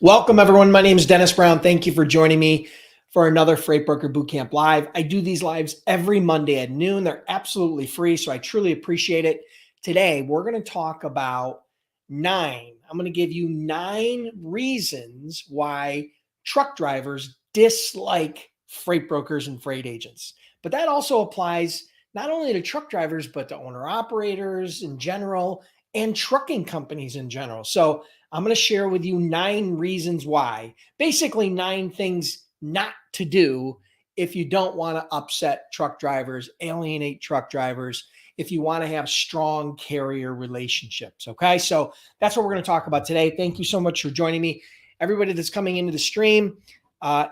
Welcome, everyone. My name is Dennis Brown. Thank you for joining me for another Freight Broker Bootcamp Live. I do these lives every Monday at noon. They're absolutely free, so I truly appreciate it. Today, we're going to talk about I'm going to give you 9 reasons why truck drivers dislike freight brokers and freight agents. But that also applies not only to truck drivers, but to owner-operators in general and trucking companies in general. So I'm going to share with you 9 reasons why, basically 9 things not to do if you don't want to upset truck drivers, alienate truck drivers, if you want to have strong carrier relationships. Okay. So that's what we're going to talk about today. Thank you so much for joining me. Everybody that's coming into the stream,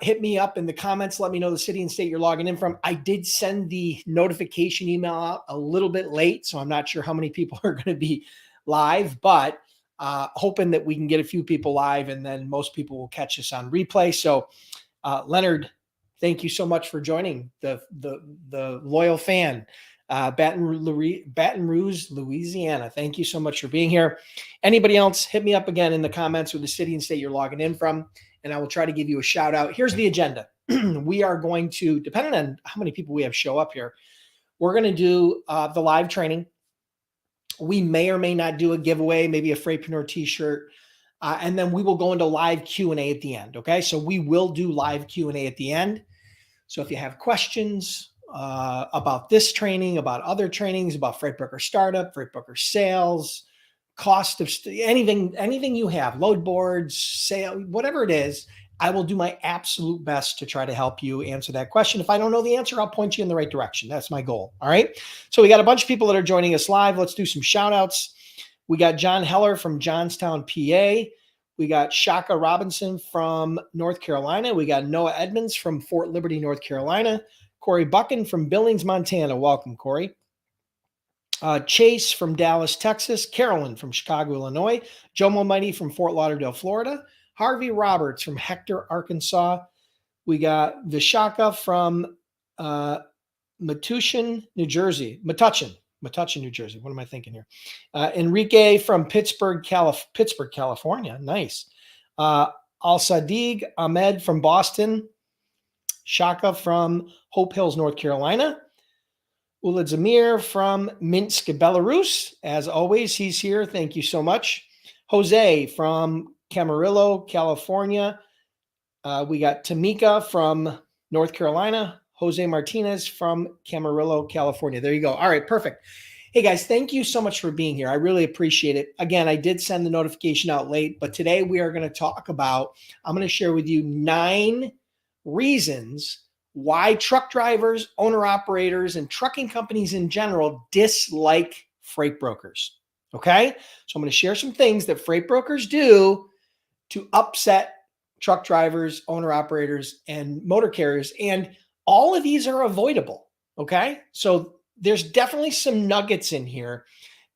hit me up in the comments. Let me know the city and state you're logging in from. I did send the notification email out a little bit late, so I'm not sure how many people are going to be live, but hoping that we can get a few people live and then most people will catch us on replay. So Leonard, thank you so much for joining the loyal fan. Baton Rouge, Louisiana. Thank you so much for being here. Anybody else, hit me up again in the comments with the city and state you're logging in from, and I will try to give you a shout out. Here's the agenda. We are going to, depending on how many people we have show up here, we're going to do the live training. We may or may not do a giveaway, maybe a Freightpreneur t-shirt. And then we will go into live Q&A at the end. Okay. So we will do live Q&A at the end. So if you have questions about this training, about other trainings, about Freight Broker Startup, Freight Broker Sales, cost of anything you have, load boards, sale, whatever it is, I will do my absolute best to try to help you answer that question. If I don't know the answer, I'll point you in the right direction. That's my goal. All right. So we got a bunch of people that are joining us live. Let's do some shout outs. We got John Heller from Johnstown, PA. We got Shaka Robinson from North Carolina. We got Noah Edmonds from Fort Liberty, North Carolina. Corey Buchan from Billings, Montana. Welcome, Corey. Chase from Dallas, Texas. Carolyn from Chicago, Illinois. Joe Almighty from Fort Lauderdale, Florida. Harvey Roberts from Hector, Arkansas. We got Vishaka from Metuchen, New Jersey. Metuchen, New Jersey. What am I thinking here? Enrique from Pittsburgh, California. Nice. Al Sadiq Ahmed from Boston. Shaka from Hope Hills, North Carolina. Ulad Zamir from Minsk, Belarus. As always, he's here. Thank you so much. Jose from Camarillo, California. We got Tamika from North Carolina. Jose Martinez from Camarillo, California. There you go. All right, perfect. Hey, guys, thank you so much for being here. I really appreciate it. Again, I did send the notification out late, but today we are going to talk about, I'm going to share with you 9 reasons why truck drivers, owner-operators, and trucking companies in general dislike freight brokers. Okay? So I'm going to share some things that freight brokers do to upset truck drivers, owner-operators, and motor carriers. And all of these are avoidable. Okay? So there's definitely some nuggets in here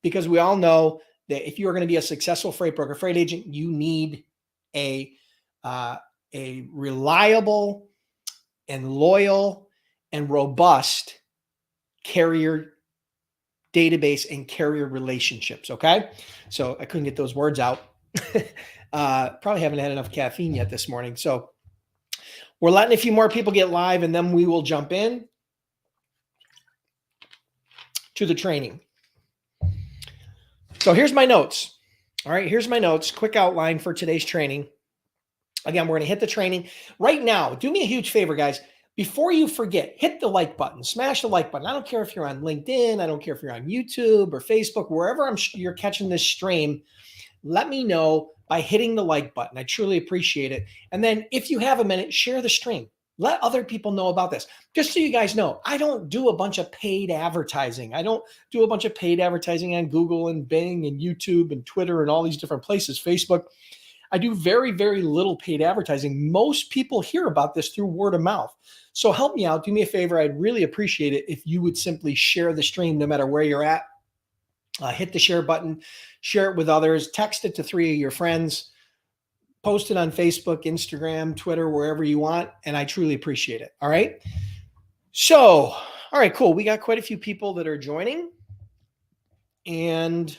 because we all know that if you are going to be a successful freight broker, freight agent, you need a reliable and loyal and robust carrier database and carrier relationships. Okay. So I couldn't get those words out. Probably haven't had enough caffeine yet this morning. So we're letting a few more people get live and then we will jump in to the training. So here's my notes. All right. Here's my notes. Quick outline for today's training. Again, we're going to hit the training right now. Do me a huge favor, guys. Before you forget, hit the like button, smash the like button. I don't care if you're on LinkedIn. I don't care if you're on YouTube or Facebook, wherever you're catching this stream. Let me know by hitting the like button. I truly appreciate it. And then if you have a minute, share the stream. Let other people know about this. Just so you guys know, I don't do a bunch of paid advertising. I don't do a bunch of paid advertising on Google and Bing and YouTube and Twitter and all these different places, Facebook. I do very, very little paid advertising. Most people hear about this through word of mouth. So help me out. Do me a favor. I'd really appreciate it if you would simply share the stream no matter where you're at. Hit the share button, share it with others, text it to 3 of your friends, post it on Facebook, Instagram, Twitter, wherever you want. And I truly appreciate it. All right. So, all right, cool. We got quite a few people that are joining. And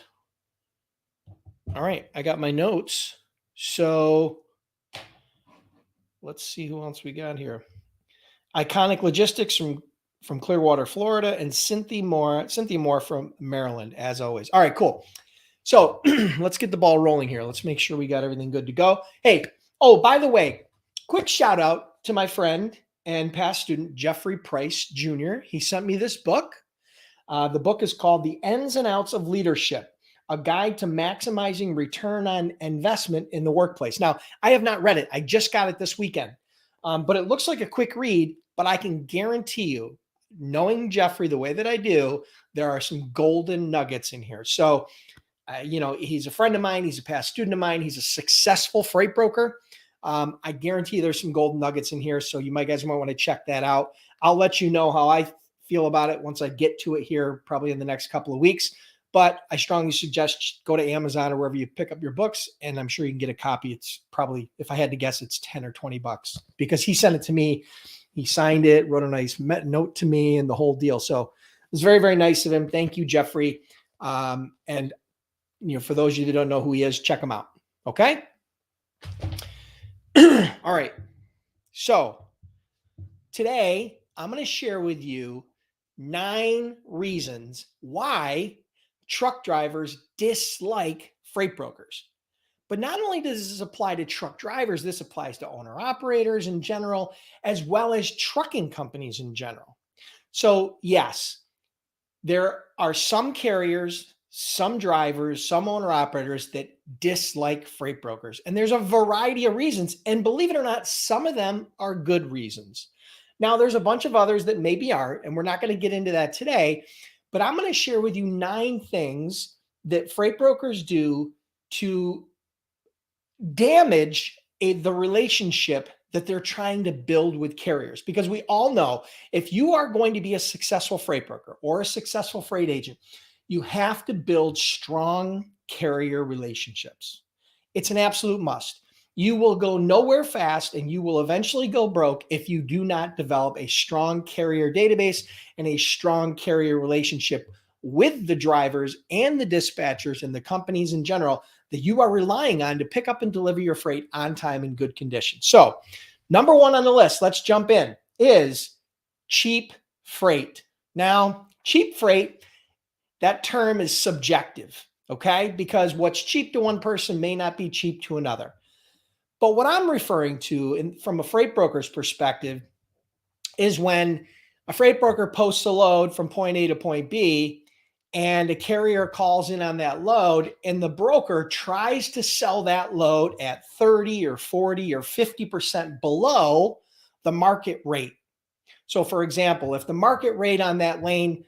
all right, I got my notes. So let's see who else we got here. Iconic Logistics from Clearwater, Florida, and Cynthia Moore from Maryland, as always. All right, cool. So let's get the ball rolling here. Let's make sure we got everything good to go. Hey, oh, by the way, quick shout out to my friend and past student, Jeffrey Price Jr. He sent me this book. The book is called The Ins and Outs of Leadership, a guide to maximizing return on investment in the workplace. Now, I have not read it. I just got it this weekend, but it looks like a quick read, but I can guarantee you, knowing Jeffrey the way that I do, there are some golden nuggets in here. So, he's a friend of mine. He's a past student of mine. He's a successful freight broker. I guarantee you there's some golden nuggets in here. So you guys might want to check that out. I'll let you know how I feel about it once I get to it here, probably in the next couple of weeks. But I strongly suggest go to Amazon or wherever you pick up your books, and I'm sure you can get a copy. It's probably, if I had to guess, it's 10 or 20 bucks because he sent it to me. He signed it, wrote a nice note to me and the whole deal. So it was very, very nice of him. Thank you, Jeffrey. And for those of you that don't know who he is, check him out. Okay. All right. So today I'm going to share with you 9 reasons why truck drivers dislike freight brokers. But not only does this apply to truck drivers, this applies to owner operators in general, as well as trucking companies in general. So yes, there are some carriers, some drivers, some owner operators that dislike freight brokers. And there's a variety of reasons. And believe it or not, some of them are good reasons. Now, there's a bunch of others that maybe aren't, and we're not going to get into that today. But I'm going to share with you 9 things that freight brokers do to damage the relationship that they're trying to build with carriers. Because we all know if you are going to be a successful freight broker or a successful freight agent, you have to build strong carrier relationships. It's an absolute must. You will go nowhere fast and you will eventually go broke if you do not develop a strong carrier database and a strong carrier relationship with the drivers and the dispatchers and the companies in general that you are relying on to pick up and deliver your freight on time in good condition. So, number 1 on the list, let's jump in, is cheap freight. Now, cheap freight, that term is subjective, okay? Because what's cheap to one person may not be cheap to another. But what I'm referring to from a freight broker's perspective is when a freight broker posts a load from point A to point B and a carrier calls in on that load and the broker tries to sell that load at 30 or 40 or 50% below the market rate. So for example, if the market rate on that lane,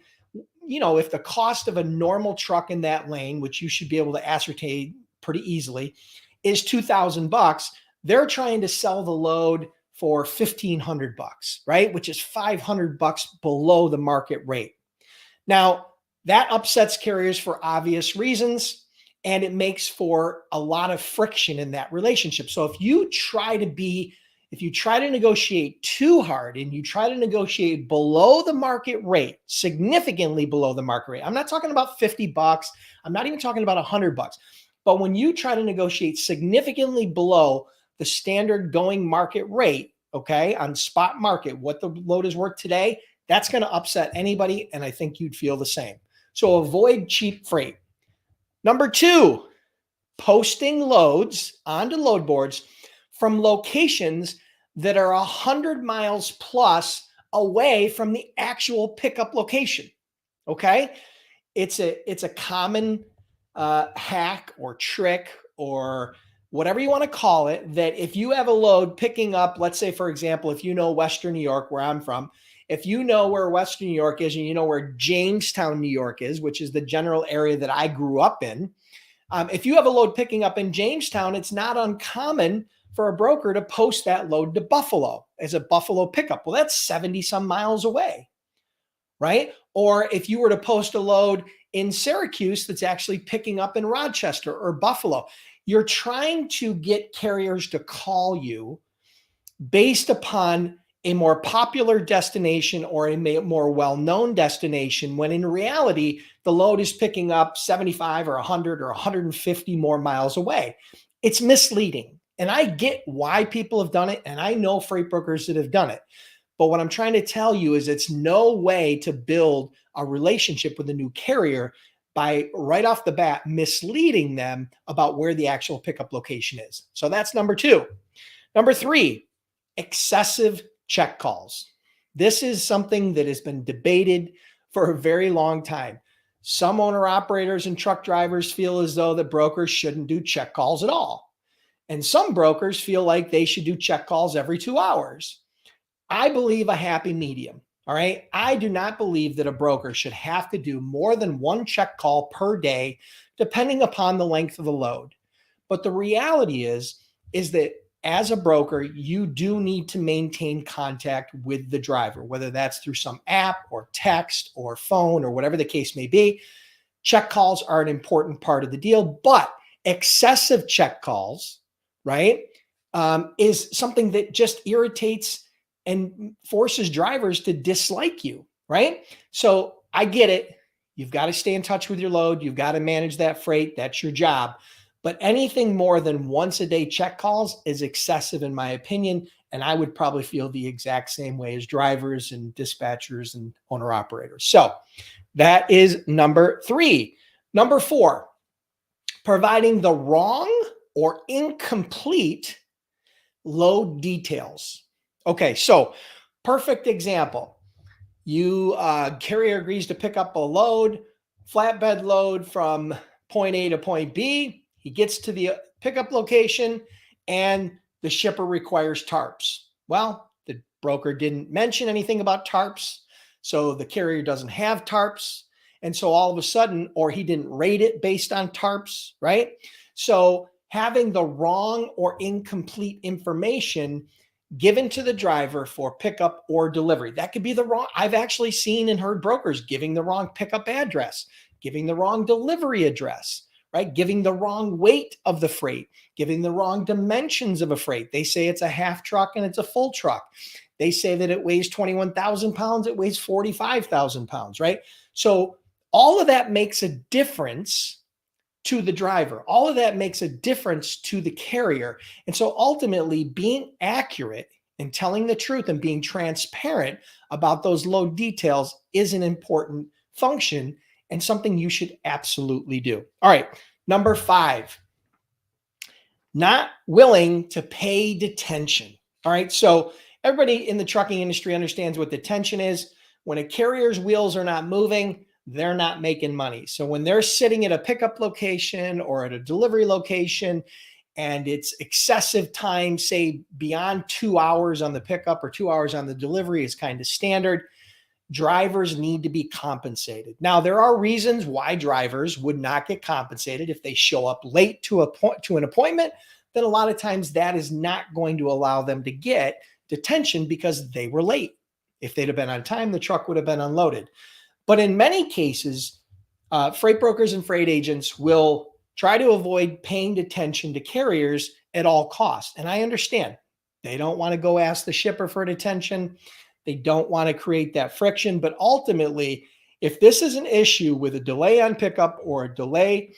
if the cost of a normal truck in that lane, which you should be able to ascertain pretty easily, is $2,000, they're trying to sell the load for $1,500, right? Which is $500 below the market rate. Now, that upsets carriers for obvious reasons, and it makes for a lot of friction in that relationship. So if you try to negotiate too hard and you try to negotiate below the market rate, significantly below the market rate, I'm not talking about $50. I'm not even talking about $100. But when you try to negotiate significantly below the standard going market rate, okay, on spot market, what the load is worth today, that's going to upset anybody. And I think you'd feel the same. So avoid cheap freight. Number 2, posting loads onto load boards from locations that are 100 miles plus away from the actual pickup location. Okay. It's a common hack or trick or whatever you want to call it, that if you have a load picking up, let's say, for example, if you know Western New York, where I'm from, if you know where Western New York is and you know where Jamestown, New York is, which is the general area that I grew up in, if you have a load picking up in Jamestown, it's not uncommon for a broker to post that load to Buffalo as a Buffalo pickup. Well, that's 70 some miles away, right? Or if you were to post a load in Syracuse that's actually picking up in Rochester or Buffalo, you're trying to get carriers to call you based upon a more popular destination or a more well-known destination, when in reality, the load is picking up 75 or 100 or 150 more miles away. It's misleading. And I get why people have done it. And I know freight brokers that have done it. But what I'm trying to tell you is it's no way to build a relationship with a new carrier by right off the bat misleading them about where the actual pickup location is. So that's number two. Number three, excessive check calls. This is something that has been debated for a very long time. Some owner operators and truck drivers feel as though the brokers shouldn't do check calls at all. And some brokers feel like they should do check calls every 2 hours. I believe a happy medium. All right. I do not believe that a broker should have to do more than one check call per day, depending upon the length of the load. But the reality is that as a broker, you do need to maintain contact with the driver, whether that's through some app or text or phone or whatever the case may be. Check calls are an important part of the deal, but excessive check calls, right, is something that just irritates and forces drivers to dislike you, right? So I get it. You've got to stay in touch with your load. You've got to manage that freight. That's your job. But anything more than once a day check calls is excessive in my opinion. And I would probably feel the exact same way as drivers and dispatchers and owner operators. So that is number three. Number four, providing the wrong or incomplete load details. Okay, so perfect example. Carrier agrees to pick up a load, flatbed load from point A to point B. He gets to the pickup location and the shipper requires tarps. Well, the broker didn't mention anything about tarps, so the carrier doesn't have tarps. And so all of a sudden, or he didn't rate it based on tarps, right? So having the wrong or incomplete information given to the driver for pickup or delivery. That could be the wrong. I've actually seen and heard brokers giving the wrong pickup address, giving the wrong delivery address, right? Giving the wrong weight of the freight, giving the wrong dimensions of a freight. They say it's a half truck and it's a full truck. They say that it weighs 21,000 pounds. It weighs 45,000 pounds, right? So all of that makes a difference to the driver. All of that makes a difference to the carrier. And so ultimately being accurate and telling the truth and being transparent about those load details is an important function and something you should absolutely do. All right. Number five, not willing to pay detention. All right. So everybody in the trucking industry understands what detention is. When a carrier's wheels are not moving, they're not making money. So when they're sitting at a pickup location or at a delivery location and it's excessive time, say beyond 2 hours on the pickup or 2 hours on the delivery is kind of standard, drivers need to be compensated. Now, there are reasons why drivers would not get compensated. If they show up late to an appointment, then a lot of times that is not going to allow them to get detention because they were late. If they'd have been on time, the truck would have been unloaded. But in many cases, freight brokers and freight agents will try to avoid paying detention to carriers at all costs. And I understand they don't want to go ask the shipper for detention. They don't want to create that friction. But ultimately, if this is an issue with a delay on pickup or a delay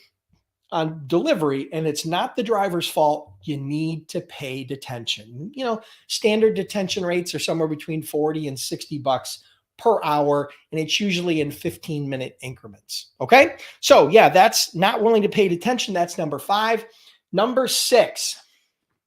on delivery and it's not the driver's fault, you need to pay detention. You know, standard detention rates are somewhere between 40 and 60 bucks per hour, and it's usually in 15-minute increments. Okay. So yeah, that's not willing to pay detention. That's number five. Number six,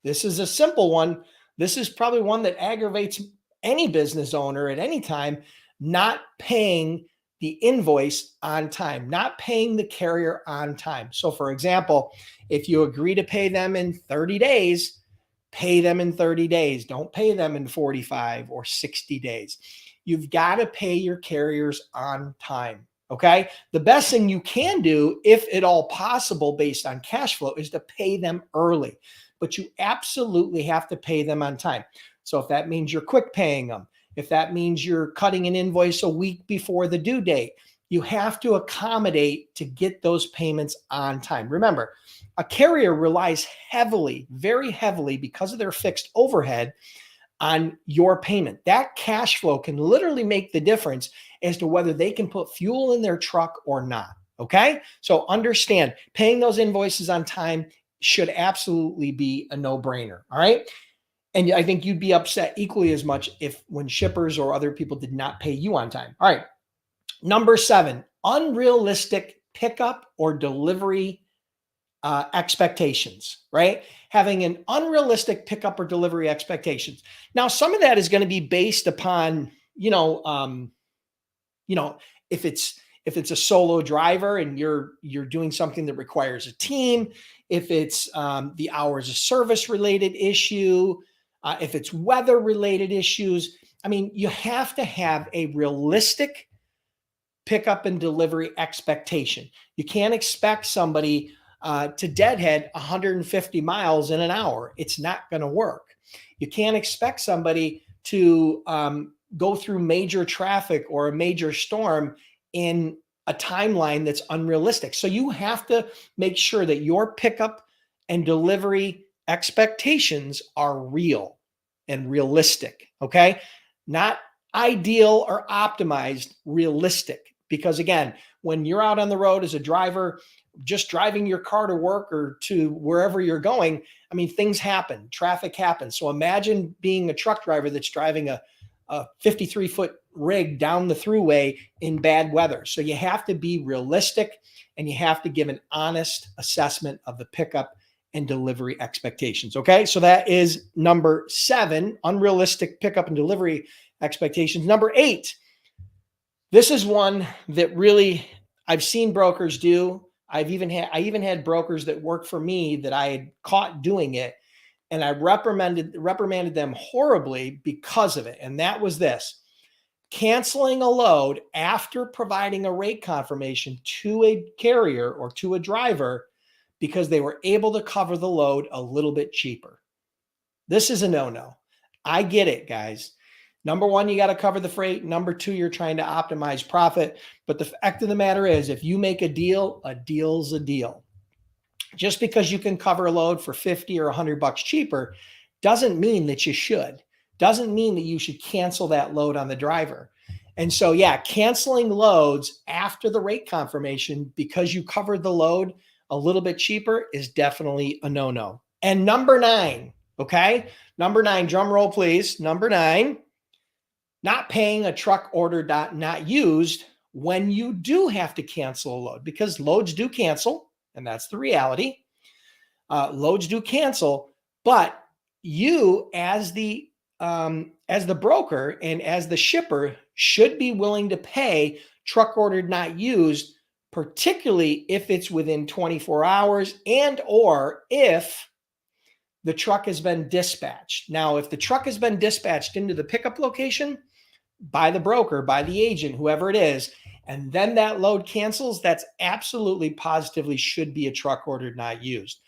this is a simple one. This is probably one that aggravates any business owner at any time, not paying the invoice on time, not paying the carrier on time. So for example, if you agree to pay them in 30 days, pay them in 30 days. Don't pay them in 45 or 60 days. You've got to pay your carriers on time. Okay. The best thing you can do, if at all possible, based on cash flow, is to pay them early, but you absolutely have to pay them on time. So if that means you're quick paying them, if that means you're cutting an invoice a week before the due date, you have to accommodate to get those payments on time. Remember, a carrier relies heavily, very heavily, because of their fixed overhead on your payment. That cash flow can literally make the difference as to whether they can put fuel in their truck or not. Okay. So understand, paying those invoices on time should absolutely be a no-brainer. All right. And I think you'd be upset equally as much if when shippers or other people did not pay you on time. All right. Number 7, unrealistic pickup or delivery expectations, right? Having an unrealistic pickup or delivery expectations. Now, some of that is going to be based upon, if it's a solo driver and you're doing something that requires a team, if it's the hours of service related issue, if it's weather related issues. I mean, you have to have a realistic pickup and delivery expectation. You can't expect somebody to deadhead 150 miles in an hour. It's not going to work. You can't expect somebody to go through major traffic or a major storm in a timeline that's unrealistic. So you have to make sure that your pickup and delivery expectations are real and realistic. Okay. Not ideal or optimized, realistic. Because again, when you're out on the road as a driver, just driving your car to work or to wherever you're going, I mean, things happen, traffic happens. So imagine being a truck driver that's driving a 53-foot rig down the thruway in bad weather. So you have to be realistic and you have to give an honest assessment of the pickup and delivery expectations. Okay. So that is number 7, unrealistic pickup and delivery expectations. Number 8, this is one that really I've seen brokers do. I even had brokers that worked for me that I had caught doing it, and I reprimanded them horribly because of it. And that was this: canceling a load after providing a rate confirmation to a carrier or to a driver because they were able to cover the load a little bit cheaper. This is a no-no. I get it, guys. Number 1, you got to cover the freight. Number 2, you're trying to optimize profit. But the fact of the matter is, if you make a deal's a deal. Just because you can cover a load for 50 or $100 cheaper doesn't mean that you should. Doesn't mean that you should cancel that load on the driver. And so, yeah, canceling loads after the rate confirmation because you covered the load a little bit cheaper is definitely a no-no. And number 9, okay? Number 9, drum roll, please. Number 9. Not paying a truck order not used when you do have to cancel a load, because loads do cancel, and that's the reality. Loads do cancel, but you as the broker and as the shipper should be willing to pay truck ordered not used, particularly if it's within 24 hours and or if the truck has been dispatched. Now, if the truck has been dispatched into the pickup location by the broker, by the agent, whoever it is, and then that load cancels, that's absolutely positively should be a truck ordered not used.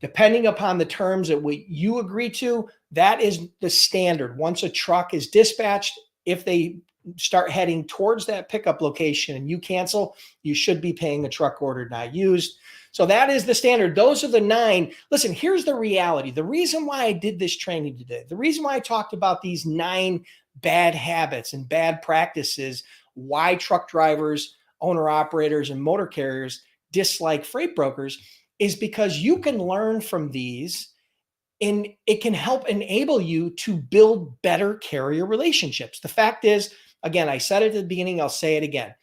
Depending upon the terms that you agree to, that is the standard. Once a truck is dispatched, if they start heading towards that pickup location and you cancel, you should be paying a truck ordered not used. So that is the standard. Those are the 9. Listen, here's the reality. The reason why I did this training today, the reason why I talked about these 9 bad habits and bad practices, why truck drivers, owner operators, and motor carriers dislike freight brokers, is because you can learn from these and it can help enable you to build better carrier relationships. The fact is, again, I said it at the beginning, I'll say it again.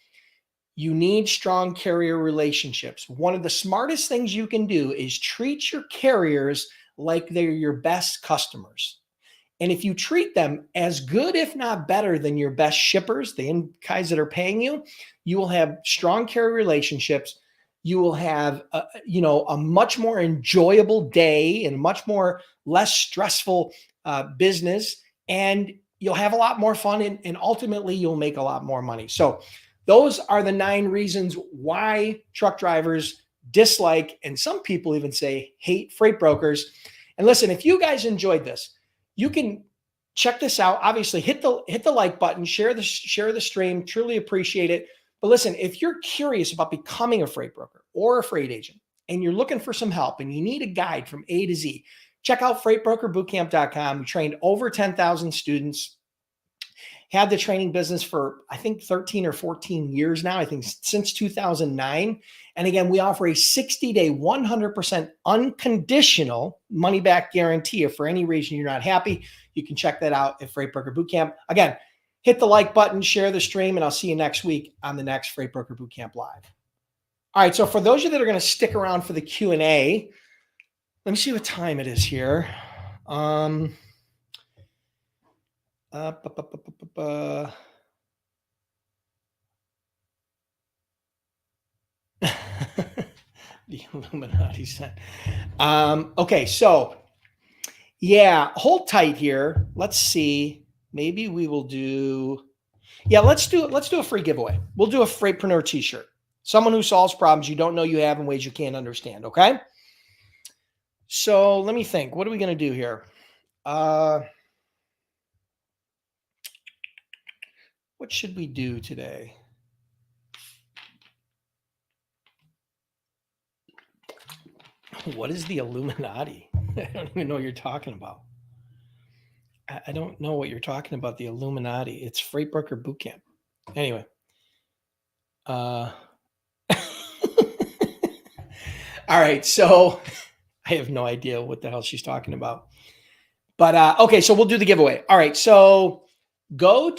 You need strong carrier relationships. One of the smartest things you can do is treat your carriers like they're your best customers. And if you treat them as good, if not better than your best shippers, the guys that are paying you, you will have strong carrier relationships. You will have a much more enjoyable day and much more less stressful business. And you'll have a lot more fun and ultimately you'll make a lot more money. So those are the 9 reasons why truck drivers dislike, and some people even say hate, freight brokers. And listen, if you guys enjoyed this, you can check this out. Obviously, hit the like button, share the stream. Truly appreciate it. But listen, if you're curious about becoming a freight broker or a freight agent, and you're looking for some help and you need a guide from A to Z, check out freightbrokerbootcamp.com. We trained over 10,000 students. Had the training business for, I think, 13 or 14 years now, I think since 2009. And again, we offer a 60-day, 100% unconditional money-back guarantee. If for any reason you're not happy, you can check that out at Freight Broker Bootcamp. Again, hit the like button, share the stream, and I'll see you next week on the next Freight Broker Bootcamp Live. All right, so for those of you that are going to stick around for the Q&A, let me see what time it is here. The Illuminati said. Okay, so yeah, hold tight here. Let's see. Maybe we will do. Yeah, let's do a free giveaway. We'll do a Freightpreneur t-shirt. Someone who solves problems you don't know you have in ways you can't understand. Okay. So let me think. What are we going to do here? What should we do today? What is the Illuminati? I don't even know what you're talking about. I don't know what you're talking about, the Illuminati. It's Freight Broker Bootcamp. Anyway. All right. So I have no idea what the hell she's talking about. But okay, so we'll do the giveaway. All right. So all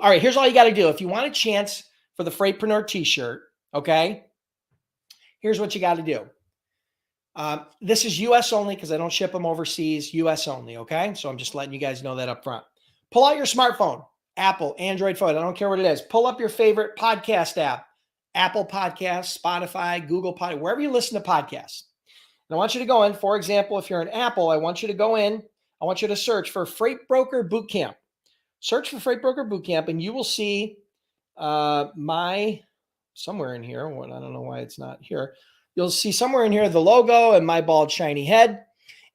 right, here's all you got to do. If you want a chance for the Freightpreneur t-shirt, okay, here's what you got to do. This is US only because I don't ship them overseas, US only, okay? So I'm just letting you guys know that up front. Pull out your smartphone, Apple, Android phone, I don't care what it is. Pull up your favorite podcast app, Apple Podcasts, Spotify, Google Podcast, wherever you listen to podcasts. And I want you to go in, for example, if you're an Apple, I want you to go in, I want you to search for Freight Broker Bootcamp. Search for Freight Broker Bootcamp and you will see somewhere in here, I don't know why it's not here. You'll see somewhere in here the logo and my bald shiny head.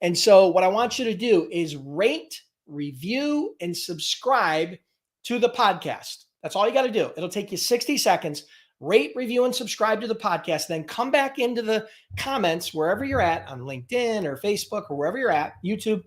And so what I want you to do is rate, review, and subscribe to the podcast. That's all you got to do. It'll take you 60 seconds. Rate, review, and subscribe to the podcast. Then come back into the comments wherever you're at on LinkedIn or Facebook or wherever you're at, YouTube,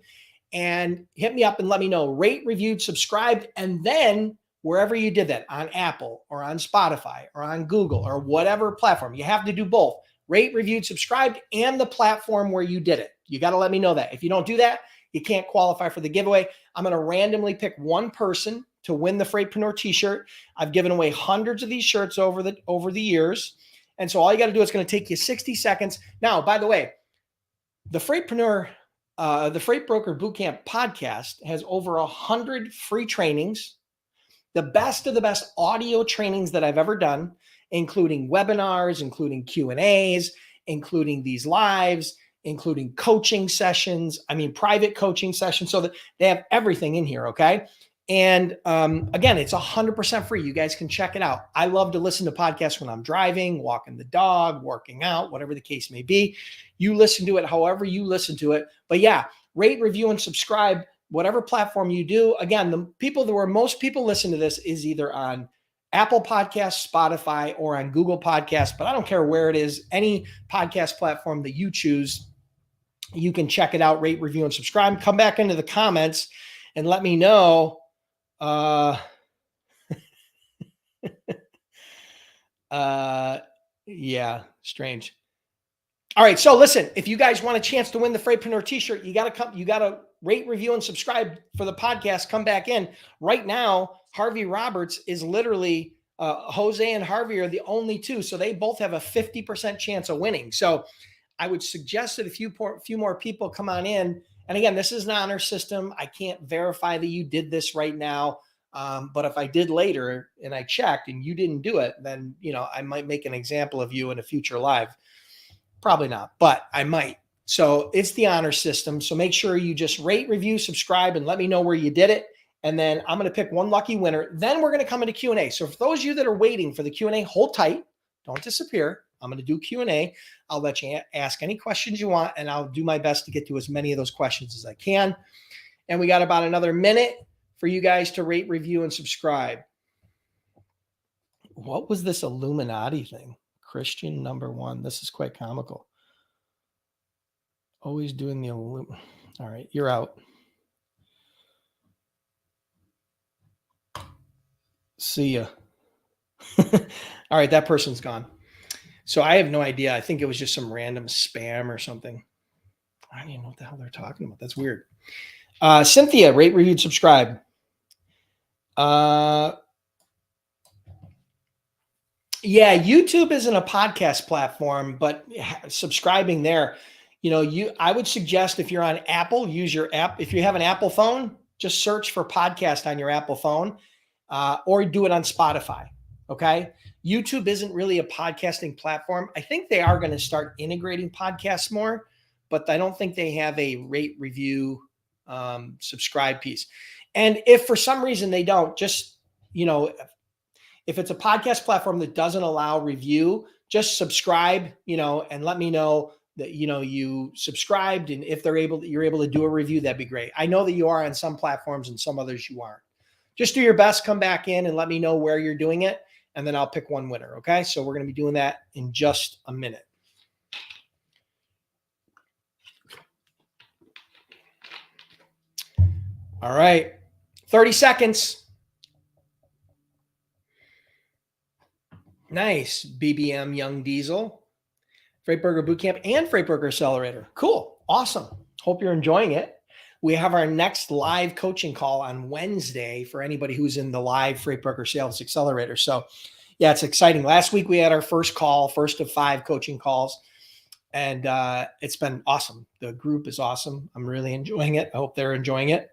and hit me up and let me know. Rate, reviewed, subscribed, and then wherever you did that, on Apple or on Spotify or on Google or whatever platform, you have to do both. Rate, reviewed, subscribed, and the platform where you did it. You got to let me know that. If you don't do that, you can't qualify for the giveaway. I'm going to randomly pick one person to win the Freightpreneur t-shirt. I've given away hundreds of these shirts over the years. And so all you got to do is going to take you 60 seconds. Now, by the way, the Freight Broker Bootcamp podcast has over 100 free trainings, the best of the best audio trainings that I've ever done, including webinars, including Q&As, including these lives, including coaching sessions, private coaching sessions, so that they have everything in here, okay? And again, it's 100% free. You guys can check it out. I love to listen to podcasts when I'm driving, walking the dog, working out, whatever the case may be. You listen to it however you listen to it. But yeah, rate, review, and subscribe, whatever platform you do. Again, the people where most people listen to this is either on Apple Podcasts, Spotify, or on Google Podcasts, but I don't care where it is. Any podcast platform that you choose, you can check it out, rate, review, and subscribe. Come back into the comments and let me know. Yeah, strange. All right, so listen, if you guys want a chance to win the Freightpreneur t-shirt, you got to rate, review, and subscribe for the podcast. Come back in. Right now, Harvey Roberts is literally, Jose and Harvey are the only two. So they both have a 50% chance of winning. So I would suggest that a few more people come on in. And again, this is an honor system. I can't verify that you did this right now. But if I did later and I checked and you didn't do it, then, I might make an example of you in a future live. Probably not, but I might. So it's the honor system. So make sure you just rate, review, subscribe, and let me know where you did it. And then I'm going to pick one lucky winner. Then we're going to come into Q&A. So for those of you that are waiting for the Q&A, hold tight. Don't disappear. I'm going to do Q&A. I'll let you ask any questions you want, and I'll do my best to get to as many of those questions as I can. And we got about another minute for you guys to rate, review, and subscribe. What was this Illuminati thing? Christian number one. This is quite comical. Always doing the all right, you're out. See ya. All right, that person's gone. So I have no idea. I think it was just some random spam or something. I don't even know what the hell they're talking about. That's weird. Cynthia, rate, review, subscribe. Yeah, YouTube isn't a podcast platform, but subscribing there, I would suggest if you're on Apple, use your app. If you have an Apple phone, just search for podcast on your Apple phone, or do it on Spotify. Okay. YouTube isn't really a podcasting platform. I think they are going to start integrating podcasts more, but I don't think they have a rate, review, subscribe piece. And if for some reason they don't, just, if it's a podcast platform that doesn't allow review, just subscribe, and let me know that, you subscribed. And if you're able to do a review, that'd be great. I know that you are on some platforms and some others you aren't. Just do your best, come back in and let me know where you're doing it. And then I'll pick one winner. Okay. So we're going to be doing that in just a minute. All right. 30 seconds. Nice. BBM Young Diesel, Freight Broker Bootcamp, and Freight Broker Accelerator. Cool. Awesome. Hope you're enjoying it. We have our next live coaching call on Wednesday for anybody who's in the live Freight Broker Sales Accelerator. So yeah, it's exciting. Last week we had our first of 5 coaching calls, and it's been awesome. The group is awesome. I'm really enjoying it. I hope they're enjoying it.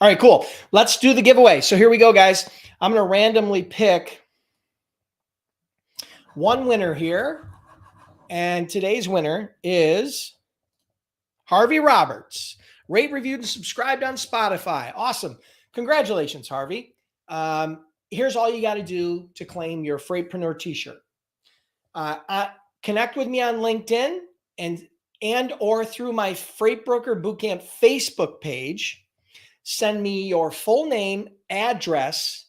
All right, cool. Let's do the giveaway. So here we go, guys. I'm going to randomly pick one winner here. And today's winner is Harvey Roberts. Rate, reviewed, and subscribed on Spotify. Awesome. Congratulations, Harvey. Here's all you got to do to claim your Freightpreneur t-shirt. Connect with me on LinkedIn and or through my Freight Broker Bootcamp Facebook page. Send me your full name, address,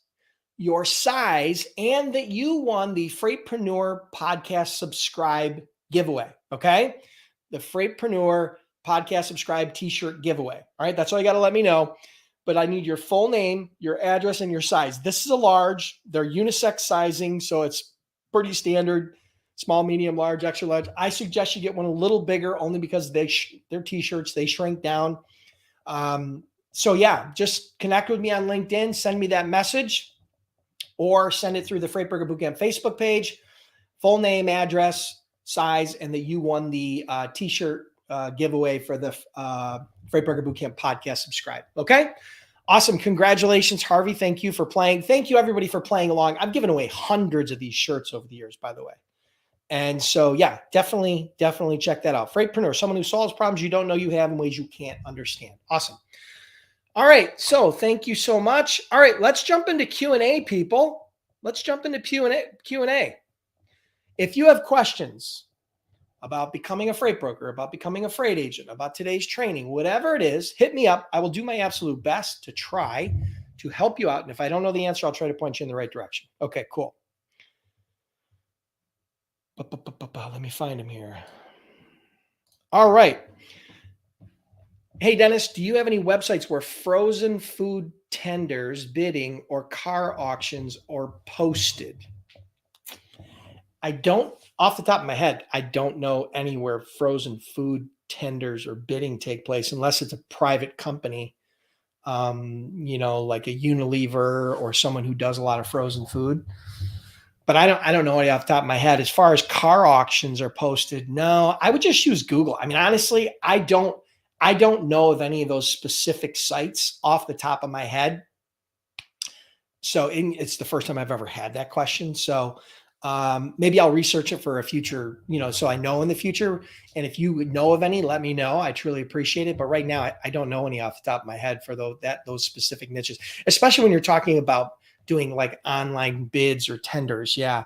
your size, and that you won the Freightpreneur Podcast Subscribe giveaway. Okay? The Freightpreneur Podcast Subscribe t-shirt giveaway. All right? That's all you got to let me know. But I need your full name, your address, and your size. This is a large. They're unisex sizing, so it's pretty standard. Small, medium, large, extra large. I suggest you get one a little bigger only because they're t-shirts. They shrink down. So yeah, just connect with me on LinkedIn. Send me that message or send it through the Freight Broker Bootcamp Facebook page. Full name, address, size, and that you won the t-shirt giveaway for the Freight Broker Bootcamp Podcast Subscribe. Okay? Awesome. Congratulations, Harvey. Thank you for playing. Thank you, everybody, for playing along. I've given away hundreds of these shirts over the years, by the way. And so, yeah, definitely check that out. Freightpreneur, someone who solves problems you don't know you have in ways you can't understand. Awesome. All right. So thank you so much. All right. Let's jump into Q&A, people. Let's jump into Q&A. If you have questions about becoming a freight broker, about becoming a freight agent, about today's training, whatever it is, hit me up. I will do my absolute best to try to help you out. And if I don't know the answer, I'll try to point you in the right direction. Okay, cool. Let me find him here. All right. Hey, Dennis, do you have any websites where frozen food tenders, bidding, or car auctions are posted? I don't, off the top of my head, I don't know anywhere frozen food tenders or bidding take place unless it's a private company, like a Unilever or someone who does a lot of frozen food. But I don't know any off the top of my head. As far as car auctions are posted, no, I would just use Google. I mean, honestly, I don't know of any of those specific sites off the top of my head. So it's the first time I've ever had that question. So maybe I'll research it for a future, so I know in the future. And if you know of any, let me know. I truly appreciate it. But right now, I don't know any off the top of my head for those specific niches, especially when you're talking about doing like online bids or tenders. Yeah,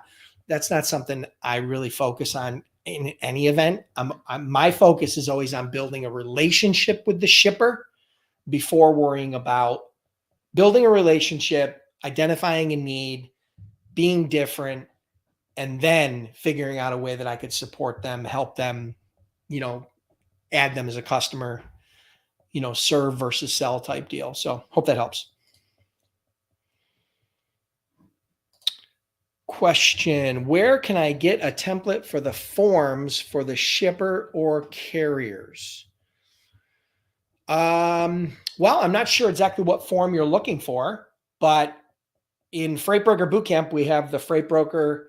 that's not something I really focus on in any event. My focus is always on building a relationship with the shipper before worrying about building a relationship, identifying a need, being different, and then figuring out a way that I could support them, help them, add them as a customer, serve versus sell type deal. So hope that helps. question. Where can I get a template for the forms for the shipper or carriers? Well, I'm not sure exactly what form you're looking for, but in Freight Broker Bootcamp, we have the Freight Broker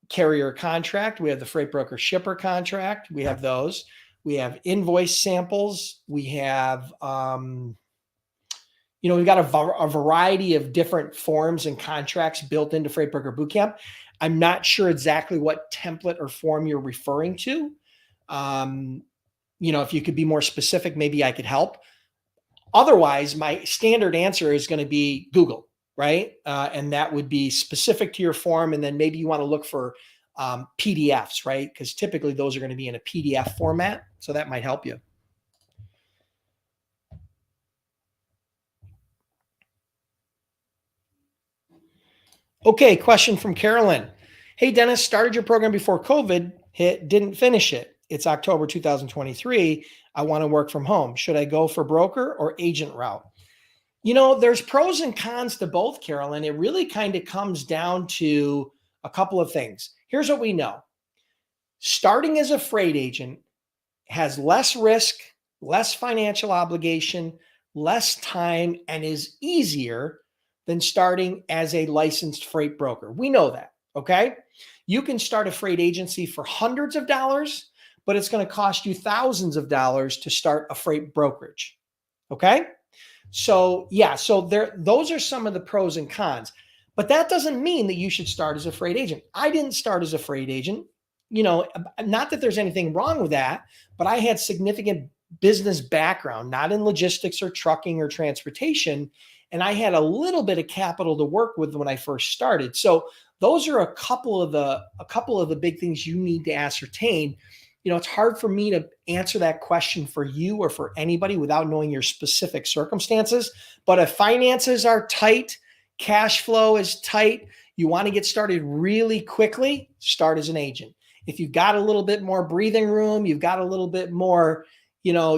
carrier contract. We have the Freight Broker shipper contract. We have those. We have invoice samples. We have, we've got a variety of different forms and contracts built into Freight Broker Bootcamp. I'm not sure exactly what template or form you're referring to. If you could be more specific, maybe I could help. Otherwise, my standard answer is going to be Google, right? And that would be specific to your form. And then maybe you want to look for PDFs, right? Because typically those are going to be in a PDF format. So that might help you. Okay, question from Carolyn. Hey, Dennis, started your program before COVID hit, didn't finish it. It's October 2023. I want to work from home. Should I go for broker or agent route? There's pros and cons to both, Carolyn. It really kind of comes down to a couple of things. Here's what we know. Starting as a freight agent has less risk, less financial obligation, less time, and is easier than starting as a licensed freight broker. We know that, okay? You can start a freight agency for hundreds of dollars, but it's going to cost you thousands of dollars to start a freight brokerage, okay? So those are some of the pros and cons, but that doesn't mean that you should start as a freight agent. I didn't start as a freight agent, not that there's anything wrong with that, but I had significant business background, not in logistics or trucking or transportation. And I had a little bit of capital to work with when I first started. So those are a couple of the big things you need to ascertain. It's hard for me to answer that question for you or for anybody without knowing your specific circumstances. But if finances are tight, cash flow is tight, you want to get started really quickly, start as an agent. If you've got a little bit more breathing room, you've got a little bit more,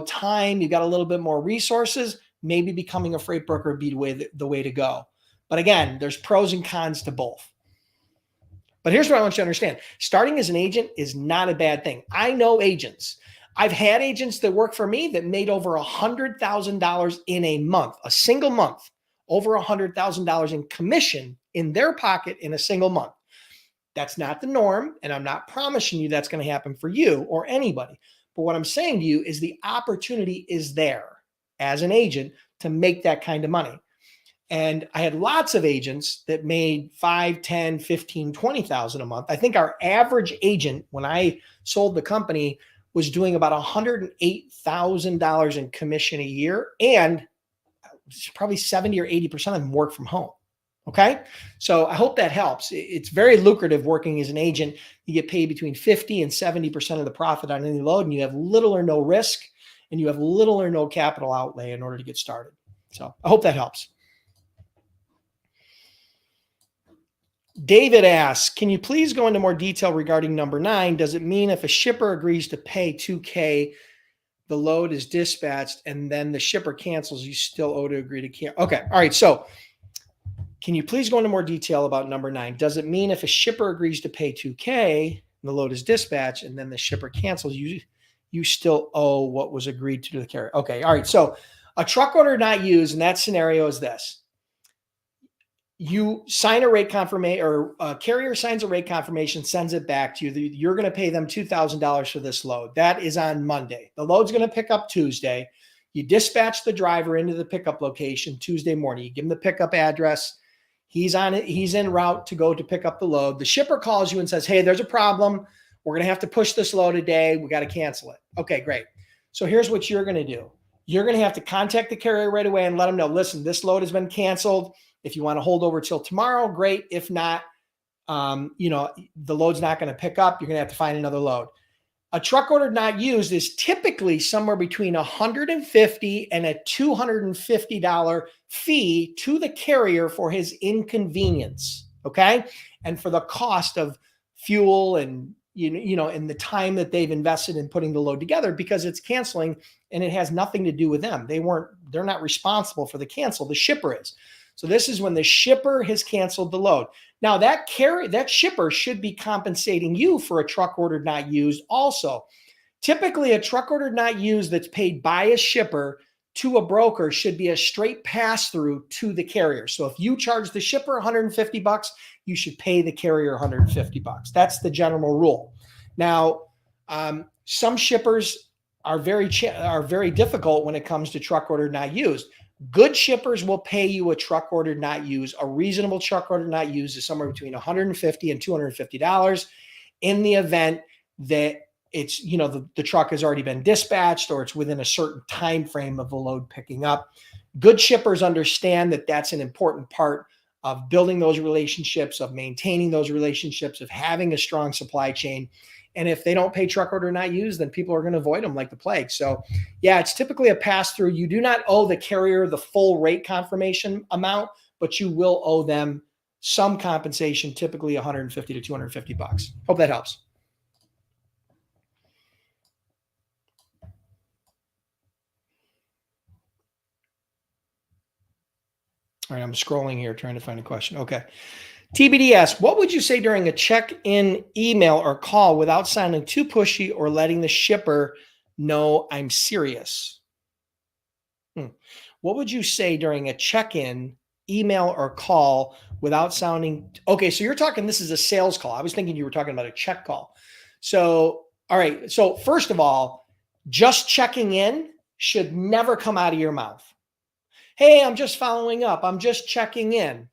time, you've got a little bit more resources, maybe becoming a freight broker would be the way to go. But again, there's pros and cons to both. But here's what I want you to understand. Starting as an agent is not a bad thing. I know agents. I've had agents that work for me that made over $100,000 in a month, a single month, over $100,000 in commission in their pocket in a single month. That's not the norm, and I'm not promising you that's going to happen for you or anybody. But what I'm saying to you is the opportunity is there as an agent to make that kind of money. And I had lots of agents that made 5, 10, 15, 20,000 a month. I think our average agent, when I sold the company, was doing about $108,000 in commission a year. And probably 70 or 80% of them work from home. Okay. So I hope that helps. It's very lucrative working as an agent. You get paid between 50 and 70% of the profit on any load, and you have little or no risk, and you have little or no capital outlay in order to get started. So I hope that helps. David asks, can you please go into more detail regarding number 9? Does it mean if a shipper agrees to pay $2,000, the load is dispatched and then the shipper cancels, you still owe to agree to cancel? Okay. All right. So can you please go into more detail about number 9? Does it mean if a shipper agrees to pay $2,000 and the load is dispatched and then the shipper cancels, you still owe what was agreed to the carrier? Okay. All right. So a truck order not used in that scenario is this. You sign a rate confirmation, or a carrier signs a rate confirmation, sends it back to you. You're going to pay them $2,000 for this load. That is on Monday. The load's going to pick up Tuesday. You dispatch the driver into the pickup location Tuesday morning. You give him the pickup address. He's on it. He's en route to go to pick up the load. The shipper calls you and says, hey, there's a problem. We're going to have to push this load today. We got to cancel it. Okay, great. So here's what you're going to do. You're going to have to contact the carrier right away and let them know, listen, this load has been canceled. If you want to hold over till tomorrow, great. If not, the load's not going to pick up. You're going to have to find another load. A truck order not used is typically somewhere between $150 and a $250 fee to the carrier for his inconvenience. Okay. And for the cost of fuel and, and the time that they've invested in putting the load together, because it's canceling and it has nothing to do with them. They're not responsible for the cancel. The shipper is. So this is when the shipper has canceled the load. Now that shipper should be compensating you for a truck ordered not used also. Typically, a truck ordered not used that's paid by a shipper to a broker should be a straight pass through to the carrier. So if you charge the shipper $150, you should pay the carrier $150. That's the general rule. Now, some shippers are very difficult when it comes to truck ordered not used. Good shippers will pay you a truck ordered not used. A reasonable truck ordered not used is somewhere between $150 and $250 in the event that it's, the truck has already been dispatched or it's within a certain time frame of the load picking up. Good shippers understand that that's an important part of building those relationships, of maintaining those relationships, of having a strong supply chain. And if they don't pay truck order not used, then people are going to avoid them like the plague. So yeah, it's typically a pass through. You do not owe the carrier the full rate confirmation amount, but you will owe them some compensation, typically $150 to $250. Hope that helps. All right, I'm scrolling here trying to find a question. Okay. TBD asks, what would you say during a check-in email or call without sounding too pushy or letting the shipper know I'm serious? What would you say during a check-in email or call without sounding... Okay, so you're talking, this is a sales call. I was thinking you were talking about a check call. So, all right. So first of all, just checking in should never come out of your mouth. Hey, I'm just following up. I'm just checking in,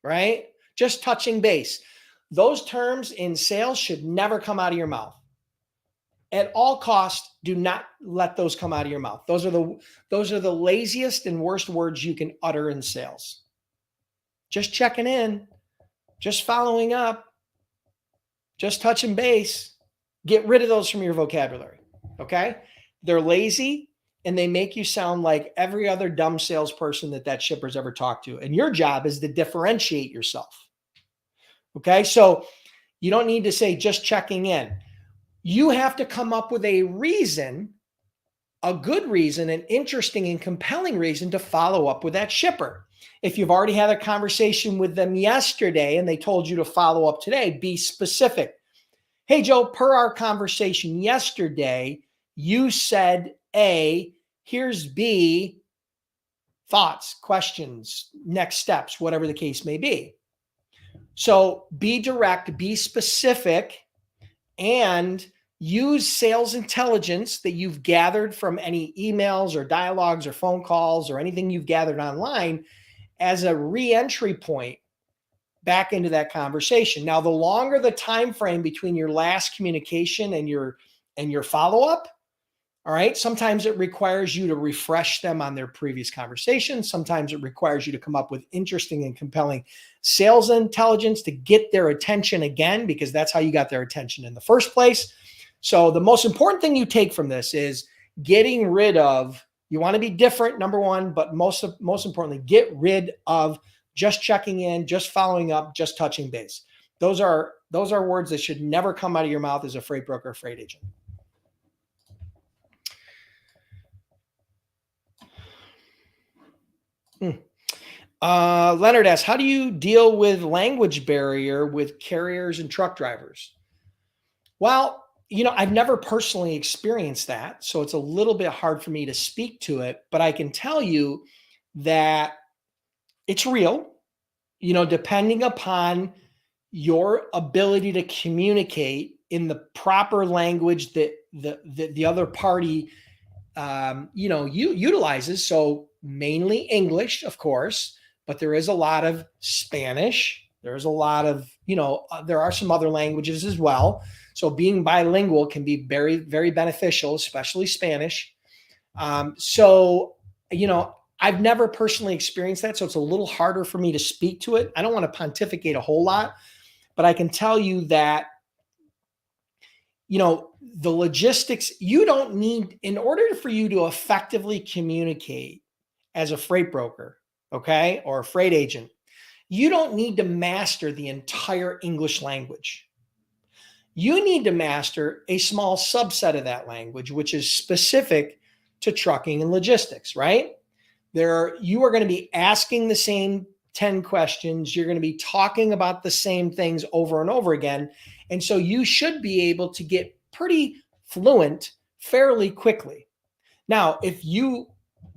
right? Just touching base. Those terms in sales should never come out of your mouth. At all costs, do not let those come out of your mouth. Those are the laziest and worst words you can utter in sales. Just checking in, just following up, just touching base. Get rid of those from your vocabulary, okay? They're lazy. And they make you sound like every other dumb salesperson that shipper's ever talked to. And your job is to differentiate yourself. Okay, so you don't need to say just checking in. You have to come up with a reason, a good reason, an interesting and compelling reason to follow up with that shipper. If you've already had a conversation with them yesterday and they told you to follow up today, be specific. Hey, Joe, per our conversation yesterday, you said A, here's B, thoughts, questions, next steps, whatever the case may be. So be direct, be specific, and use sales intelligence that you've gathered from any emails or dialogues or phone calls or anything you've gathered online as a re-entry point back into that conversation. Now, the longer the time frame between your last communication and your follow-up, all right, sometimes it requires you to refresh them on their previous conversation. Sometimes it requires you to come up with interesting and compelling sales intelligence to get their attention again, because that's how you got their attention in the first place. So the most important thing you take from this is getting rid of, you want to be different, number one, but most importantly, get rid of just checking in, just following up, just touching base. Those are words that should never come out of your mouth as a freight broker or freight agent. Leonard asks, how do you deal with language barrier with carriers and truck drivers? Well, I've never personally experienced that, so it's a little bit hard for me to speak to it, but I can tell you that it's real, depending upon your ability to communicate in the proper language that the other party, utilizes. So mainly English, of course, but there is a lot of Spanish. There's a lot of, there are some other languages as well. So being bilingual can be very, very beneficial, especially Spanish. I've never personally experienced that, so it's a little harder for me to speak to it. I don't want to pontificate a whole lot, but I can tell you that, the logistics, you don't need, in order for you to effectively communicate as a freight broker, okay, or a freight agent, you don't need to master the entire English language. You need to master a small subset of that language, which is specific to trucking and logistics, right? You are going to be asking the same 10 questions. You're going to be talking about the same things over and over again. And so you should be able to get pretty fluent fairly quickly. Now, if you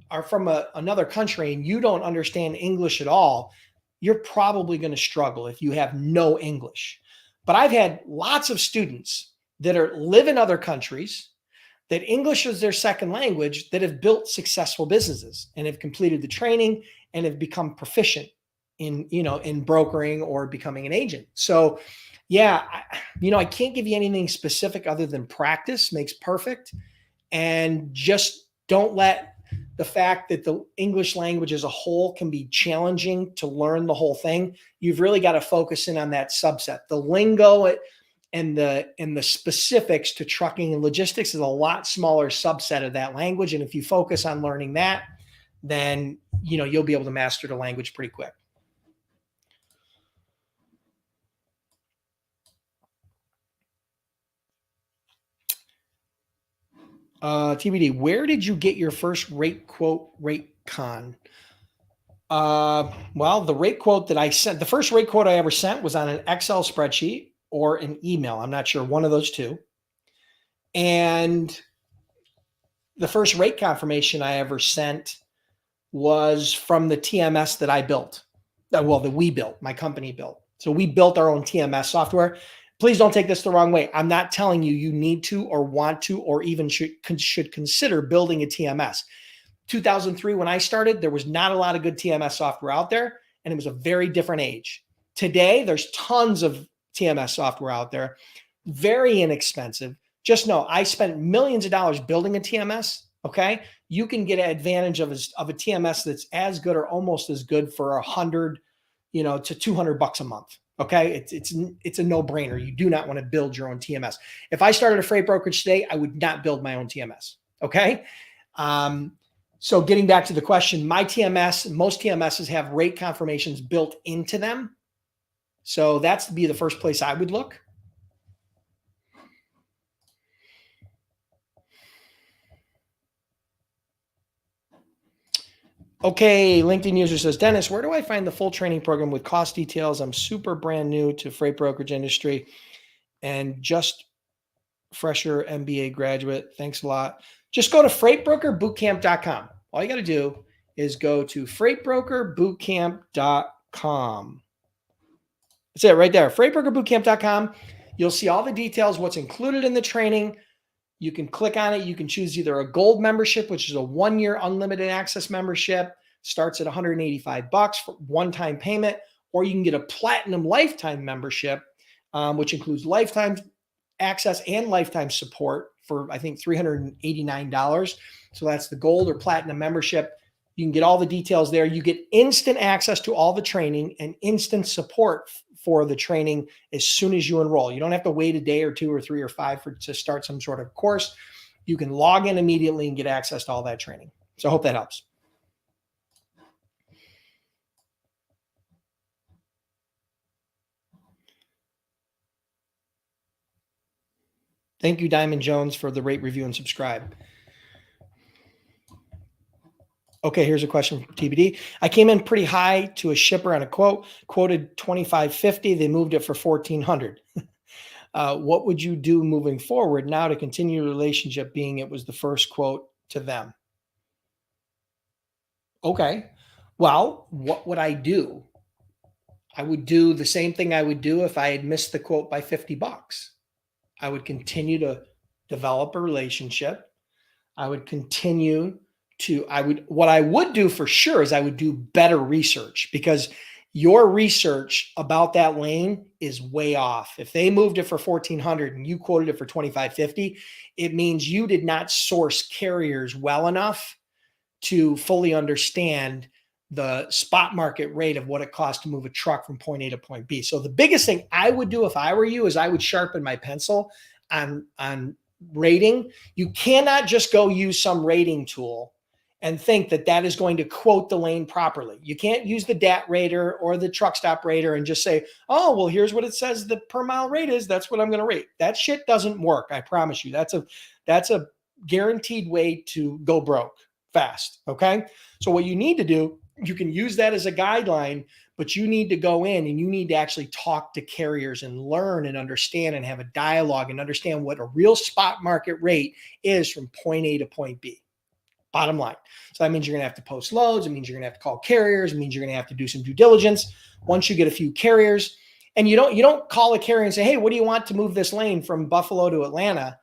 are from another country and you don't understand English at all, you're probably going to struggle if you have no English. But I've had lots of students that live in other countries that English is their second language that have built successful businesses and have completed the training and have become proficient in brokering or becoming an agent. So yeah, I can't give you anything specific other than practice makes perfect. And just don't let the fact that the English language as a whole can be challenging to learn the whole thing. You've really got to focus in on that subset. The lingo and the specifics to trucking and logistics is a lot smaller subset of that language. And if you focus on learning that, then you'll be able to master the language pretty quick. TBD, where did you get your first rate quote, rate con? Well, the rate quote that I sent, the first rate quote I ever sent was on an Excel spreadsheet or an email. I'm not sure, one of those two. And the first rate confirmation I ever sent was from the TMS that I built. Well, that we built, my company built. So we built our own TMS software. Please don't take this the wrong way. I'm not telling you you need to or want to or even should consider building a TMS. 2003, when I started, there was not a lot of good TMS software out there, and it was a very different age. Today, there's tons of TMS software out there, very inexpensive. Just know I spent millions of dollars building a TMS. Okay, you can get an advantage of a TMS that's as good or almost as good for $100, to $200 a month. Okay, it's a no-brainer. You do not want to build your own TMS. If I started a freight brokerage today, I would not build my own TMS. Okay, so getting back to the question, my TMS, most TMSs have rate confirmations built into them. So that's to be the first place I would look. Okay, LinkedIn user says, Dennis, where do I find the full training program with cost details? I'm super brand new to freight brokerage industry and just fresher MBA graduate. Thanks a lot. Just go to freightbrokerbootcamp.com. All you got to do is go to freightbrokerbootcamp.com. That's it right there, freightbrokerbootcamp.com. You'll see all the details, what's included in the training. You can click on it. You can choose either a gold membership, which is a 1-year unlimited access membership, starts at $185 for one-time payment, or you can get a platinum lifetime membership, which includes lifetime access and lifetime support for, I think, $389. So that's the gold or platinum membership. You can get all the details there. You get instant access to all the training and instant support for the training as soon as you enroll. You don't have to wait a day or 2 or 3 or 5 to start some sort of course. You can log in immediately and get access to all that training. So I hope that helps. Thank you, Diamond Jones, for the rate, review, and subscribe. Okay, here's a question from TBD. I came in pretty high to a shipper on a quoted $2,550. They moved it for $1,400. What would you do moving forward now to continue the relationship, being it was the first quote to them? Okay, well, what would I do? I would do the same thing I would do if I had missed the quote by $50. I would continue to develop a relationship. I would continue what I would do for sure is I would do better research, because your research about that lane is way off. If they moved it for $1,400 and you quoted it for $2,550, it means you did not source carriers well enough to fully understand the spot market rate of what it costs to move a truck from point A to point B. So the biggest thing I would do if I were you is I would sharpen my pencil on rating. You cannot just go use some rating tool and think that that is going to quote the lane properly. You can't use the DAT rater or the truck stop rater and just say, oh, well, here's what it says the per mile rate is. That's what I'm going to rate. That shit doesn't work. I promise you. That's a guaranteed way to go broke fast. Okay. So what you need to do You can use that as a guideline, but you need to go in and you need to actually talk to carriers and learn and understand and have a dialogue and understand what a real spot market rate is from point A to point B. Bottom line. So that means you're going to have to post loads. It means you're going to have to call carriers. It means you're going to have to do some due diligence. Once you get a few carriers, and you don't call a carrier and say, hey, what do you want to move this lane from Buffalo to Atlanta?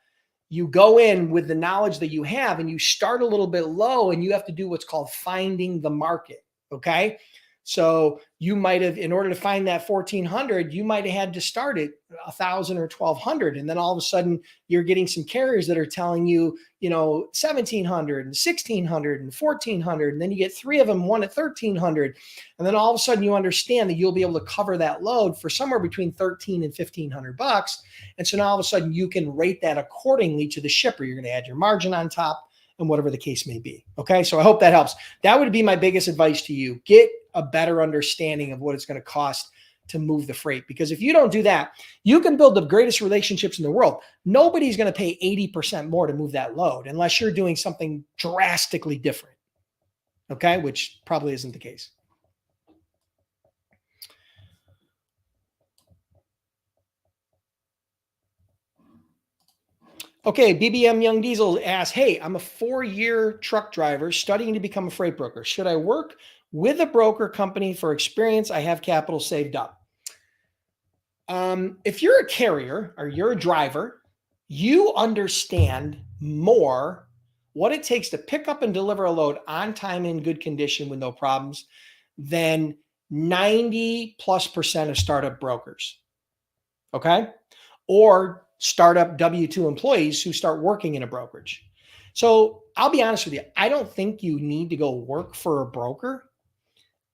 You go in with the knowledge that you have and you start a little bit low, and you have to do what's called finding the market. Okay. So you might have, in order to find that 1,400, you might have had to start at 1,000 or 1,200. And then all of a sudden you're getting some carriers that are telling you, 1,700 and 1,600 and 1,400. And then you get three of them, one at 1,300. And then all of a sudden you understand that you'll be able to cover that load for somewhere between 1,300 and 1,500 bucks. And so now all of a sudden you can rate that accordingly to the shipper. You're going to add your margin on top and whatever the case may be. Okay. So I hope that helps. That would be my biggest advice to you. Get a better understanding of what it's going to cost to move the freight. Because if you don't do that, you can build the greatest relationships in the world. Nobody's going to pay 80% more to move that load unless you're doing something drastically different. Okay. Which probably isn't the case. Okay, BBM Young Diesel asks, hey, I'm a 4-year truck driver studying to become a freight broker. Should I work with a broker company for experience? I have capital saved up. If you're a carrier or you're a driver, you understand more what it takes to pick up and deliver a load on time in good condition with no problems than 90+% of startup brokers. Okay? Or startup W-2 employees who start working in a brokerage. So I'll be honest with you. I don't think you need to go work for a broker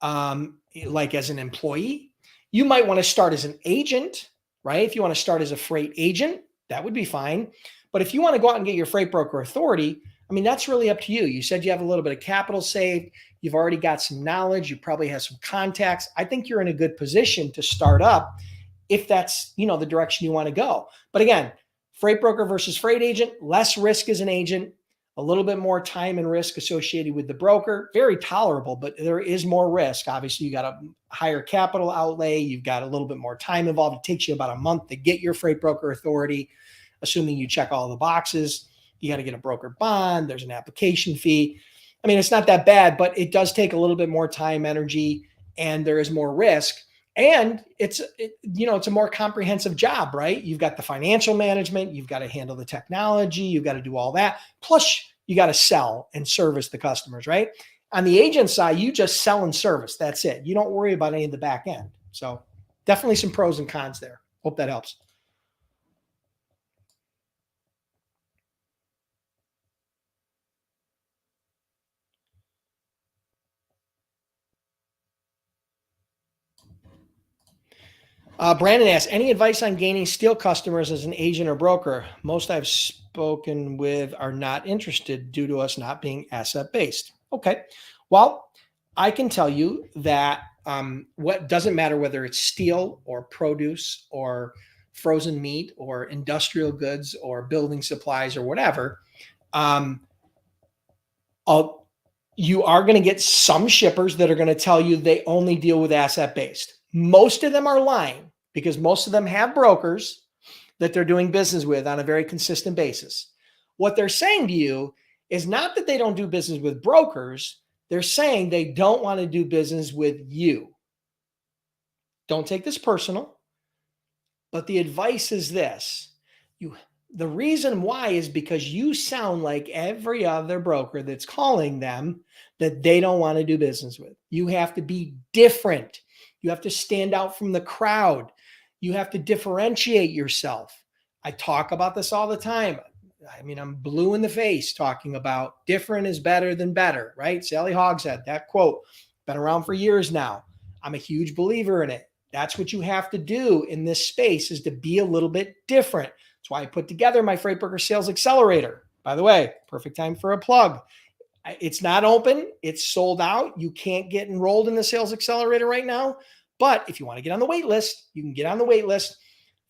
like as an employee. You might want to start as an agent, right? If you want to start as a freight agent, that would be fine. But if you want to go out and get your freight broker authority, I mean, that's really up to you. You said you have a little bit of capital saved. You've already got some knowledge. You probably have some contacts. I think you're in a good position to start up if that's, the direction you want to go. But again, freight broker versus freight agent, less risk as an agent, a little bit more time and risk associated with the broker. Very tolerable, but there is more risk. Obviously, you got a higher capital outlay. You've got a little bit more time involved. It takes you about a month to get your freight broker authority, assuming you check all the boxes. You got to get a broker bond. There's an application fee. I mean, it's not that bad, but it does take a little bit more time, energy, and there is more risk. And it's a more comprehensive job, right? You've got the financial management, you've got to handle the technology, you've got to do all that. Plus, you got to sell and service the customers, right? On the agent side, you just sell and service. That's it. You don't worry about any of the back end. So definitely some pros and cons there. Hope that helps. Brandon asks, any advice on gaining steel customers as an agent or broker? Most I've spoken with are not interested due to us not being asset based. Okay. Well, I can tell you that what doesn't matter whether it's steel or produce or frozen meat or industrial goods or building supplies or whatever, you are going to get some shippers that are going to tell you they only deal with asset based. Most of them are lying because most of them have brokers that they're doing business with on a very consistent basis. What they're saying to you is not that they don't do business with brokers. They're saying they don't want to do business with you. Don't take this personal, but the advice is this. The reason why is because you sound like every other broker that's calling them that they don't want to do business with. You have to be different. You have to stand out from the crowd. You have to differentiate yourself. I talk about this all the time. I mean, I'm blue in the face talking about different is better than better, right? Sally Hogshead, that quote, been around for years now. I'm a huge believer in it. That's what you have to do in this space, is to be a little bit different. That's why I put together my Freight Broker Sales Accelerator. By the way, perfect time for a plug. It's not open. It's sold out. You can't get enrolled in the Sales Accelerator right now. But if you want to get on the wait list, you can get on the wait list.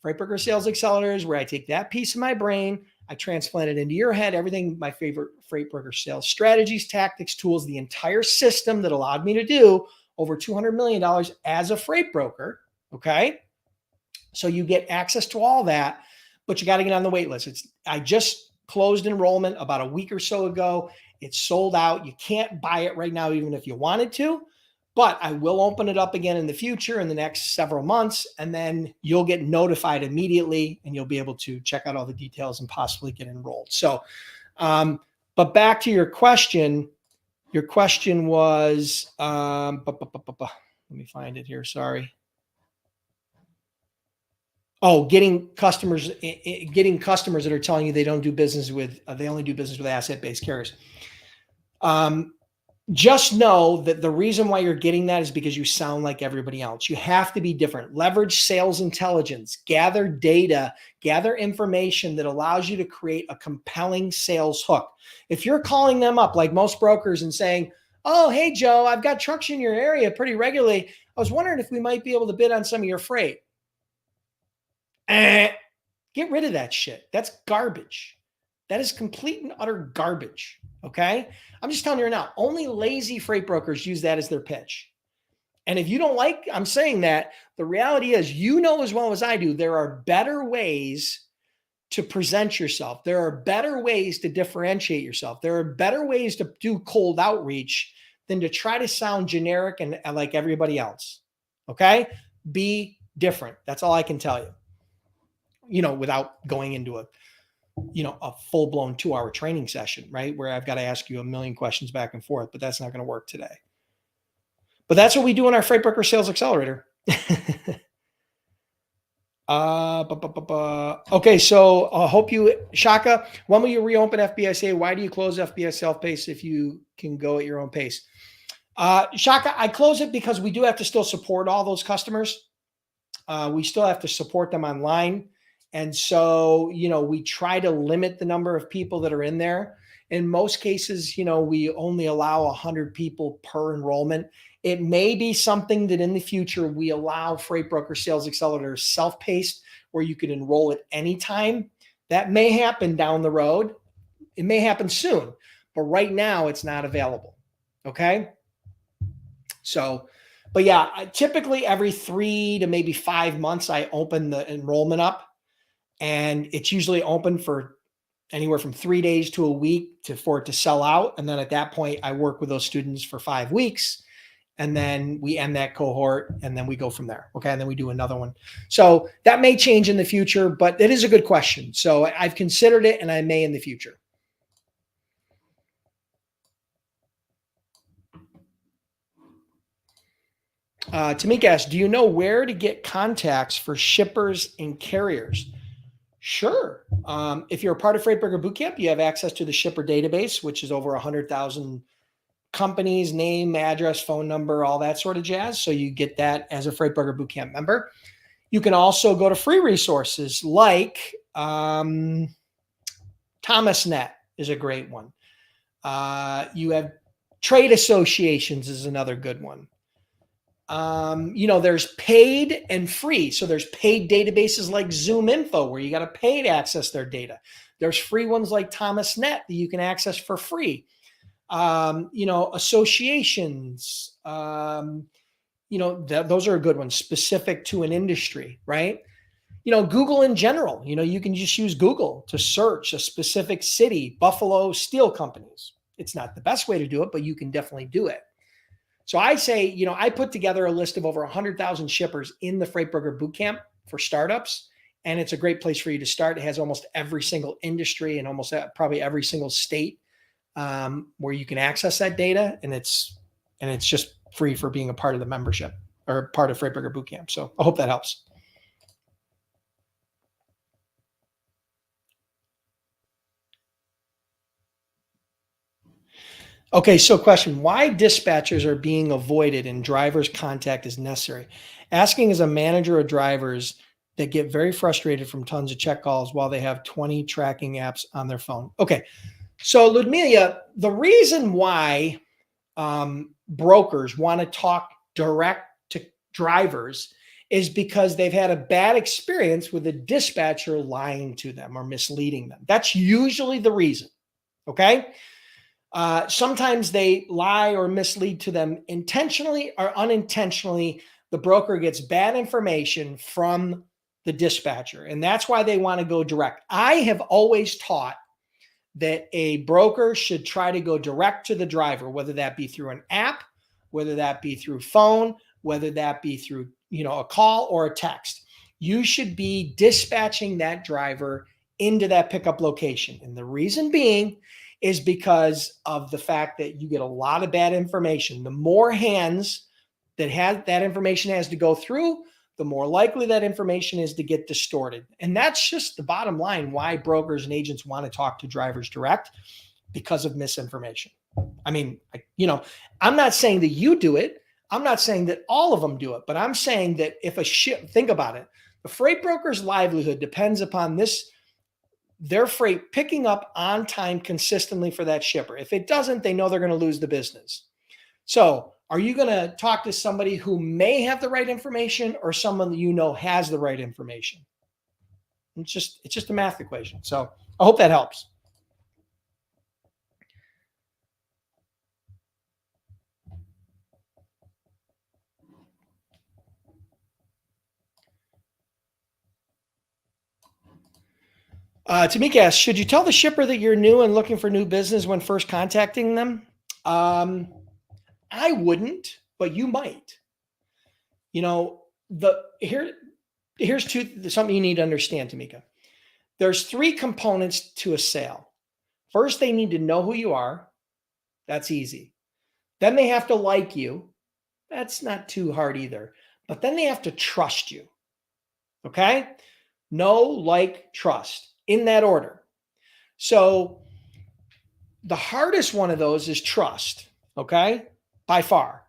Freight Broker Sales Accelerator is where I take that piece of my brain. I transplanted into your head everything, my favorite freight broker sales strategies, tactics, tools, the entire system that allowed me to do over $200 million as a freight broker. Okay. So you get access to all that, but you got to get on the wait list. I just closed enrollment about a week or so ago. It's sold out. You can't buy it right now, even if you wanted to, but I will open it up again in the future in the next several months. And then you'll get notified immediately and you'll be able to check out all the details and possibly get enrolled. So, but back to your question was, let me find it here. Sorry. Oh, getting customers that are telling you they don't do business with, they only do business with asset-based carriers. Just know that the reason why you're getting that is because you sound like everybody else. You have to be different. Leverage sales intelligence, gather data, gather information that allows you to create a compelling sales hook. If you're calling them up like most brokers and saying, oh, hey, Joe, I've got trucks in your area pretty regularly. I was wondering if we might be able to bid on some of your freight. Get rid of that shit. That's garbage. That is complete and utter garbage. Okay. I'm just telling you right now, only lazy freight brokers use that as their pitch. And if you don't like, I'm saying that, the reality is, you know as well as I do, there are better ways to present yourself. There are better ways to differentiate yourself. There are better ways to do cold outreach than to try to sound generic and like everybody else. Okay. Be different. That's all I can tell you. Without going into a full-blown 2-hour training session, right? Where I've got to ask you a million questions back and forth, but that's not going to work today. But that's what we do in our Freight Broker Sales Accelerator. Okay, so hope you, Shaka, when will you reopen FBSA? Why do you close FBS self-pace if you can go at your own pace? Shaka, I close it because we do have to still support all those customers. We still have to support them online. And so, we try to limit the number of people that are in there. In most cases, we only allow 100 people per enrollment. It may be something that in the future we allow Freight Broker Sales Accelerator self-paced where you could enroll at any time. That may happen down the road. It may happen soon, but right now it's not available. Okay. So, but yeah, typically every 3 to maybe 5 months, I open the enrollment up. And it's usually open for anywhere from 3 days to a week for it to sell out. And then at that point, I work with those students for 5 weeks. And then we end that cohort and then we go from there. Okay. And then we do another one. So that may change in the future, but it is a good question. So I've considered it and I may in the future. Tamika asks, do you know where to get contacts for shippers and carriers? Sure. If you're a part of Freight Broker Bootcamp, you have access to the shipper database, which is over 100,000 companies, name, address, phone number, all that sort of jazz. So you get that as a Freight Broker Bootcamp member. You can also go to free resources like ThomasNet is a great one. You have trade associations is another good one. There's paid and free. So there's paid databases like ZoomInfo where you got to pay to access their data. There's free ones like ThomasNet that you can access for free. Associations, those are a good one specific to an industry, right? Google in general, you can just use Google to search a specific city, Buffalo Steel Companies. It's not the best way to do it, but you can definitely do it. So I say, I put together a list of over 100,000 shippers in the Freight Broker Bootcamp for startups. And it's a great place for you to start. It has almost every single industry and almost probably every single state where you can access that data. And it's just free for being a part of the membership or part of Freight Broker Bootcamp. So I hope that helps. Okay, so question, why dispatchers are being avoided and drivers' contact is necessary? Asking as a manager of drivers that get very frustrated from tons of check calls while they have 20 tracking apps on their phone. Okay, so Ludmila, the reason why brokers want to talk direct to drivers is because they've had a bad experience with a dispatcher lying to them or misleading them. That's usually the reason. Okay. Sometimes they lie or mislead to them intentionally or unintentionally. The broker gets bad information from the dispatcher, and that's why they want to go direct. I have always taught that a broker should try to go direct to the driver, whether that be through an app, whether that be through phone, whether that be through, a call or a text. You should be dispatching that driver into that pickup location. And the reason being is because of the fact that you get a lot of bad information. The more hands that information has to go through, the more likely that information is to get distorted. And that's just the bottom line why brokers and agents want to talk to drivers direct, because of misinformation. I mean, I'm not saying that you do it. I'm not saying that all of them do it, but I'm saying that if think about it, the freight broker's livelihood depends upon their freight picking up on time consistently for that shipper. If it doesn't, they know they're going to lose the business. So are you going to talk to somebody who may have the right information or someone that has the right information? It's just a math equation. So I hope that helps. Tamika asks, should you tell the shipper that you're new and looking for new business when first contacting them? I wouldn't, but you might. Here's something you need to understand, Tamika. There's 3 components to a sale. First, they need to know who you are. That's easy. Then they have to like you. That's not too hard either. But then they have to trust you. Okay? Know, like, trust, in that order. So the hardest one of those is trust. Okay? By far.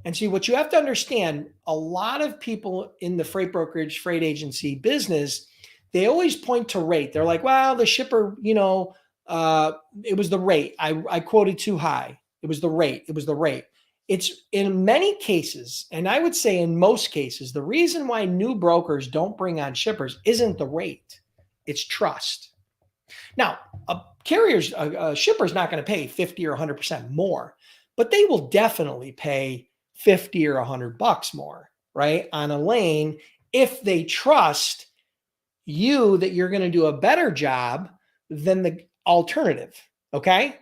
And see, what you have to understand, a lot of people in the freight brokerage, freight agency business, they always point to rate. They're like, well, the shipper, it was the rate. I quoted too high. It was the rate. It was the rate. It's in many cases, and I would say in most cases, the reason why new brokers don't bring on shippers isn't the rate. It's trust. Now, a shipper's not going to pay 50 or 100% more, but they will definitely pay 50 or $100 more, right, on a lane if they trust you that you're going to do a better job than the alternative. Okay.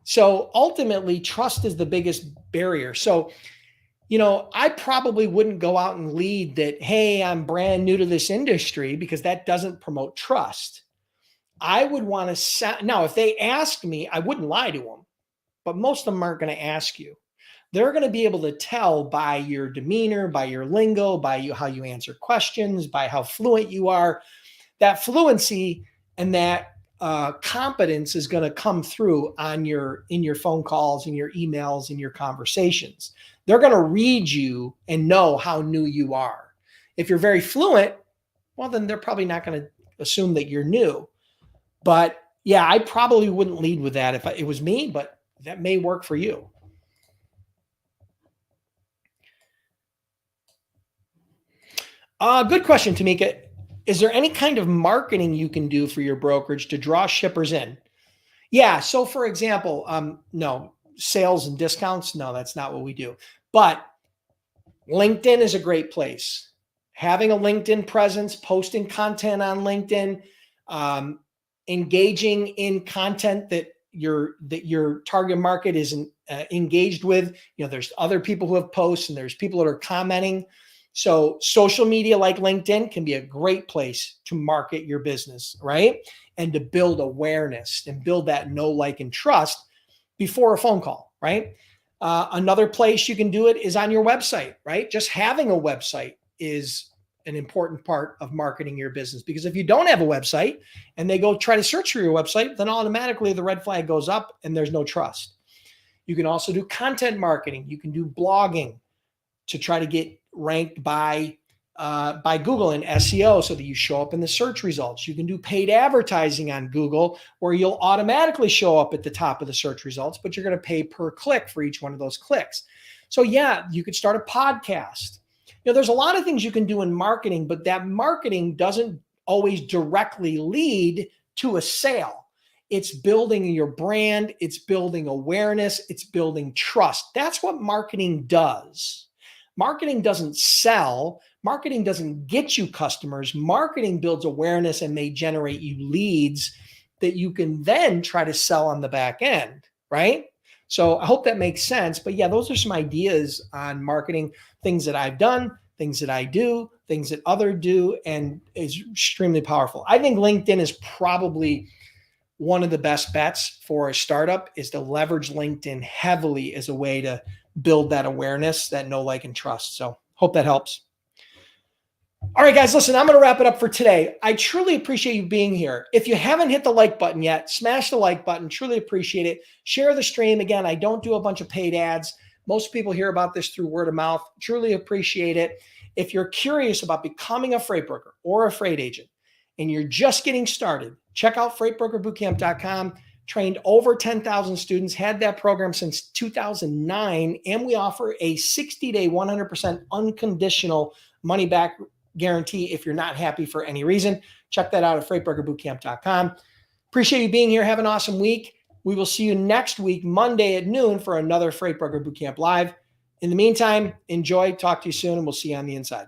So ultimately, trust is the biggest barrier. So, I probably wouldn't go out and lead that, hey, I'm brand new to this industry, because that doesn't promote trust. I would want to now, if they ask me, I wouldn't lie to them, but most of them aren't going to ask you. They're going to be able to tell by your demeanor, by your lingo, by how you answer questions, by how fluent you are. That fluency and that competence is going to come through in your phone calls, in your emails, in your conversations. They're going to read you and know how new you are. If you're very fluent, well, then they're probably not going to assume that you're new. But yeah, I probably wouldn't lead with that if it was me, but that may work for you. Good question, Tamika. Is there any kind of marketing you can do for your brokerage to draw shippers in? Yeah. So for example, no, sales and discounts. No, that's not what we do. But LinkedIn is a great place. Having a LinkedIn presence, posting content on LinkedIn, engaging in content that your target market isn't engaged with. There's other people who have posts and there's people that are commenting. So social media like LinkedIn can be a great place to market your business, right? And to build awareness and build that know, like, and trust before a phone call, right? Another place you can do it is on your website, right? Just having a website is an important part of marketing your business, because if you don't have a website and they go try to search for your website, then automatically the red flag goes up and there's no trust. You can also do content marketing. You can do blogging to try to get ranked by Google and SEO so that you show up in the search results. You can do paid advertising on Google where you'll automatically show up at the top of the search results, but you're going to pay per click for each one of those clicks. So yeah, you could start a podcast. There's a lot of things you can do in marketing, but that marketing doesn't always directly lead to a sale. It's building your brand, it's building awareness, it's building trust. That's what marketing does. Marketing doesn't sell, marketing doesn't get you customers. Marketing builds awareness and may generate you leads that you can then try to sell on the back end, right? So I hope that makes sense. But yeah, those are some ideas on marketing, things that I've done, things that I do, things that others do, and is extremely powerful. I think LinkedIn is probably one of the best bets for a startup, is to leverage LinkedIn heavily as a way to build that awareness, that know, like, and trust. So hope that helps. All right, guys, listen, I'm going to wrap it up for today. I truly appreciate you being here. If you haven't hit the like button yet, smash the like button. Truly appreciate it. Share the stream. Again, I don't do a bunch of paid ads. Most people hear about this through word of mouth. Truly appreciate it. If you're curious about becoming a freight broker or a freight agent and you're just getting started, check out freightbrokerbootcamp.com. Trained over 10,000 students, had that program since 2009, and we offer a 60-day, 100% unconditional money back guarantee if you're not happy for any reason. Check that out at freightbrokerbootcamp.com. Appreciate you being here. Have an awesome week. We will see you next week, Monday at noon, for another Freight Broker Bootcamp Live. In the meantime, enjoy. Talk to you soon, and we'll see you on the inside.